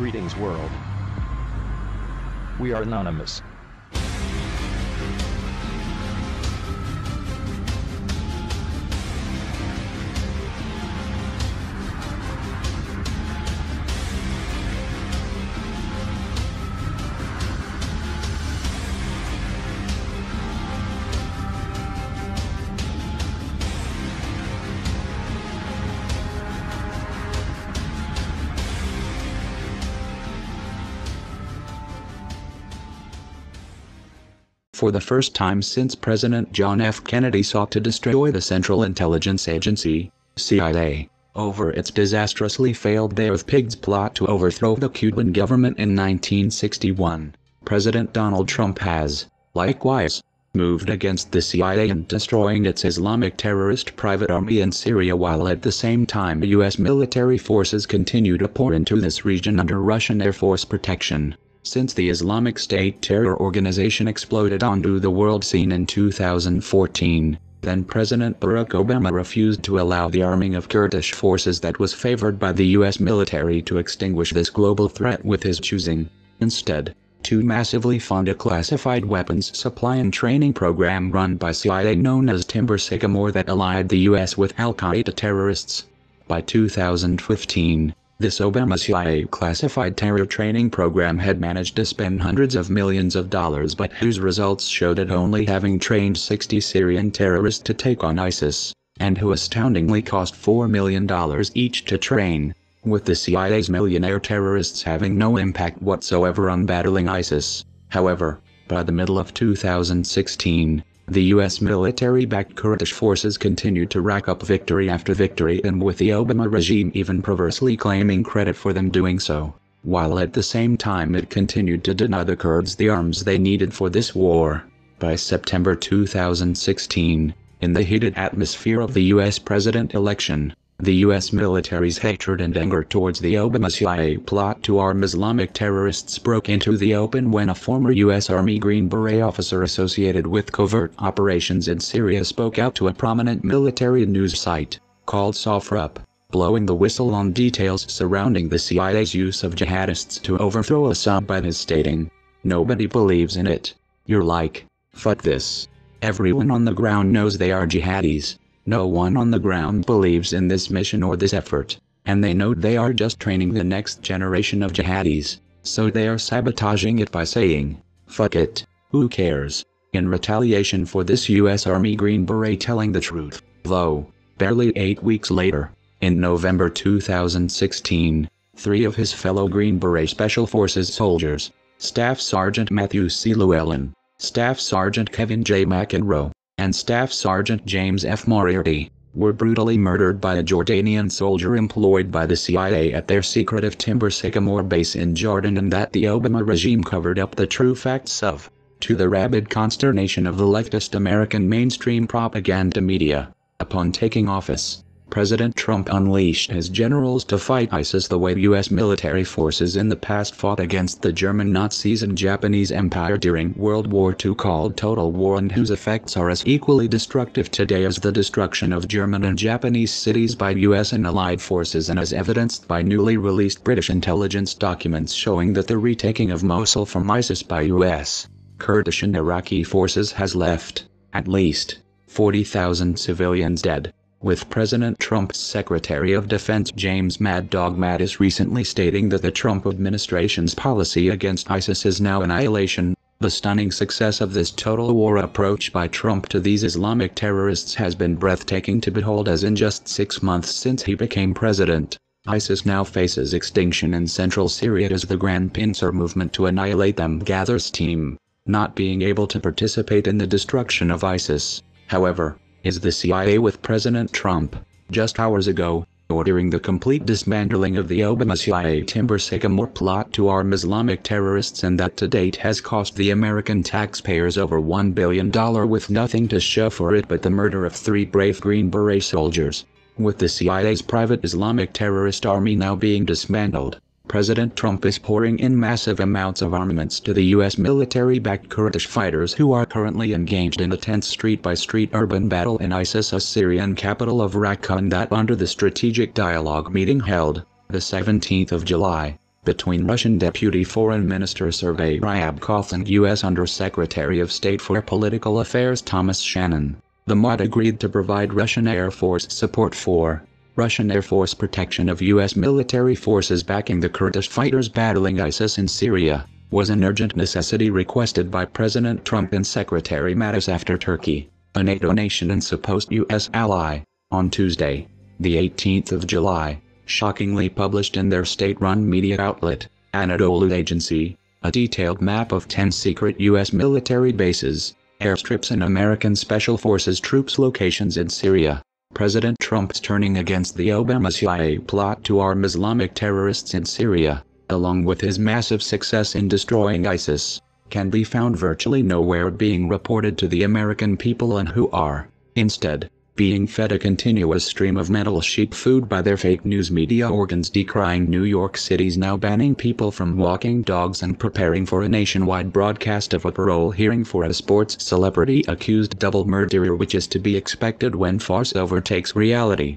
Greetings world. We are anonymous. For the first time since President John F. Kennedy sought to destroy the Central Intelligence Agency, CIA, over its disastrously failed Bay of Pigs plot to overthrow the Cuban government in 1961, President Donald Trump has, likewise, moved against the CIA in destroying its Islamic terrorist private army in Syria, while at the same time U.S. military forces continue to pour into this region under Russian Air Force protection. Since the Islamic State terror organization exploded onto the world scene in 2014, then President Barack Obama refused to allow the arming of Kurdish forces that was favored by the U.S. military to extinguish this global threat with his choosing. Instead, to massively fund a classified weapons supply and training program run by CIA known as Timber Sycamore that allied the U.S. with Al-Qaeda terrorists. By 2015, this Obama CIA classified terror training program had managed to spend hundreds of millions of dollars, but whose results showed it only having trained 60 Syrian terrorists to take on ISIS, and who astoundingly cost $4 million each to train, with the CIA's millionaire terrorists having no impact whatsoever on battling ISIS. However, by the middle of 2016, the U.S. military-backed Kurdish forces continued to rack up victory after victory, and with the Obama regime even perversely claiming credit for them doing so, while at the same time it continued to deny the Kurds the arms they needed for this war. By September 2016, in the heated atmosphere of the U.S. president election, the U.S. military's hatred and anger towards the Obama CIA plot to arm Islamic terrorists broke into the open when a former U.S. Army Green Beret officer associated with covert operations in Syria spoke out to a prominent military news site, called Sofrup, blowing the whistle on details surrounding the CIA's use of jihadists to overthrow Assad by his stating, "Nobody believes in it. You're like, fuck this. Everyone on the ground knows they are jihadis. No one on the ground believes in this mission or this effort, and they know they are just training the next generation of jihadis, so they are sabotaging it by saying, fuck it, who cares?" In retaliation for this U.S. Army Green Beret telling the truth, though, barely 8 weeks later, in November 2016, 3 of his fellow Green Beret Special Forces soldiers, Staff Sergeant Matthew C. Llewellyn, Staff Sergeant Kevin J. McEnroe, and Staff Sergeant James F. Moriarty, were brutally murdered by a Jordanian soldier employed by the CIA at their secretive Timber Sycamore base in Jordan, and that the Obama regime covered up the true facts of, to the rabid consternation of the leftist American mainstream propaganda media. Upon taking office, President Trump unleashed his generals to fight ISIS the way U.S. military forces in the past fought against the German Nazis and Japanese Empire during World War II, called total war, and whose effects are as equally destructive today as the destruction of German and Japanese cities by U.S. and Allied forces, and as evidenced by newly released British intelligence documents showing that the retaking of Mosul from ISIS by U.S., Kurdish and Iraqi forces has left, at least, 40,000 civilians dead, with President Trump's Secretary of Defense James Mad Dog Mattis recently stating that the Trump administration's policy against ISIS is now annihilation. The stunning success of this total war approach by Trump to these Islamic terrorists has been breathtaking to behold, as in just 6 months since he became president, ISIS now faces extinction in central Syria as the Grand Pincer movement to annihilate them gathers steam, not being able to participate in the destruction of ISIS, however, is the CIA, with President Trump, just hours ago, ordering the complete dismantling of the Obama CIA Timber Sycamore plot to arm Islamic terrorists, and that to date has cost the American taxpayers over $1 billion with nothing to show for it but the murder of 3 brave Green Beret soldiers. With the CIA's private Islamic terrorist army now being dismantled, President Trump is pouring in massive amounts of armaments to the U.S. military-backed Kurdish fighters who are currently engaged in a tense street-by-street urban battle in ISIS' Syrian capital of Raqqa, and that under the strategic dialogue meeting held, the 17th of July, between Russian Deputy Foreign Minister Sergei Ryabkov and U.S. Undersecretary of State for Political Affairs Thomas Shannon. The MOD agreed to provide Russian Air Force support for Russian Air Force protection of U.S. military forces backing the Kurdish fighters battling ISIS in Syria, was an urgent necessity requested by President Trump and Secretary Mattis after Turkey, a NATO nation and supposed U.S. ally, on Tuesday, the 18th of July, shockingly published in their state-run media outlet, Anadolu Agency, a detailed map of 10 secret U.S. military bases, airstrips and American Special Forces troops locations in Syria. President Trump's turning against the Obama CIA plot to arm Islamic terrorists in Syria, along with his massive success in destroying ISIS, can be found virtually nowhere being reported to the American people and who are, instead, being fed a continuous stream of mental sheep food by their fake news media organs decrying New York City's now banning people from walking dogs and preparing for a nationwide broadcast of a parole hearing for a sports celebrity accused double murderer, which is to be expected when farce overtakes reality.